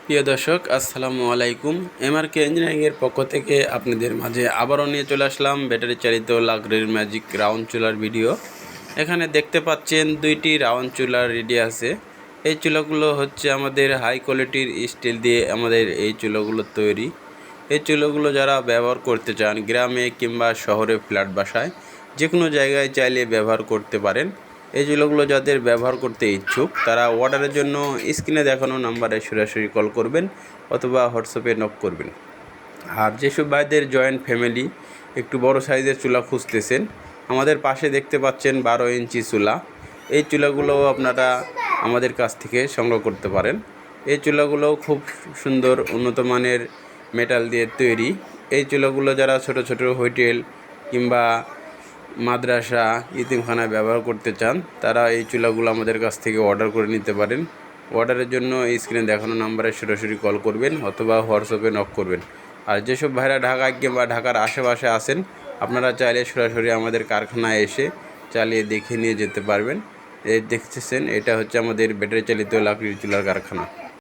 প্রিয় দর্শক আসসালামু আলাইকুম। এমআরকে ইঞ্জিনিয়ারিংয়ের পক্ষ থেকে আপনাদের মাঝে আবারও নিয়ে চলে আসলাম ব্যাটারি চালিত লাকড়ির ম্যাজিক রাউন্ড চুলার ভিডিও। এখানে দেখতে পাচ্ছেন দুইটি রাউন্ড চুলার রেডি আছে। এই চুলাগুলো হচ্ছে আমাদের হাই কোয়ালিটির স্টিল দিয়ে আমাদের এই চুলাগুলো তৈরি। এই চুলাগুলো যারা ব্যবহার করতে চান গ্রামে কিংবা শহরে ফ্ল্যাট বাসায় যে কোনো জায়গায় চাইলে ব্যবহার করতে পারেন। এই চুলাগুলো যাদের ব্যবহার করতে ইচ্ছুক তারা অর্ডারের জন্য স্ক্রিনে দেখানো নাম্বারে সরাসরি কল করবেন অথবা হোয়াটসঅ্যাপে নক করবেন। আর যেসব ভাইদের জয়েন্ট ফ্যামিলি একটু বড় সাইজের চুলা খুঁজতেছেন, আমাদের পাশে দেখতে পাচ্ছেন 12 ইঞ্চি চুলা। এই চুলাগুলোও আপনারা আমাদের কাছ থেকে সংগ্রহ করতে পারেন। এই চুলাগুলো খুব সুন্দর উন্নত মানের মেটাল দিয়ে তৈরি। এই চুলাগুলো যারা ছোট ছোট হোটেল কিংবা মাদ্রাসা ইতিমখানায় ব্যবহার করতে চান তারা এই চুলাগুলো আমাদের কাছ থেকে অর্ডার করে নিতে পারেন। অর্ডারের জন্য এই স্ক্রিনে দেখানো নাম্বারে সরাসরি কল করবেন অথবা হোয়াটসঅ্যাপে নক করবেন। আর যেসব ভাইরা ঢাকায় কিংবা ঢাকার আশেপাশে আছেন আপনারা চাইলে সরাসরি আমাদের কারখানায় এসে চালিয়ে দেখে নিয়ে যেতে পারবেন। এই দেখতেছেন এটা হচ্ছে আমাদের ব্যাটারি চালিত লাকড়ির চুলার কারখানা।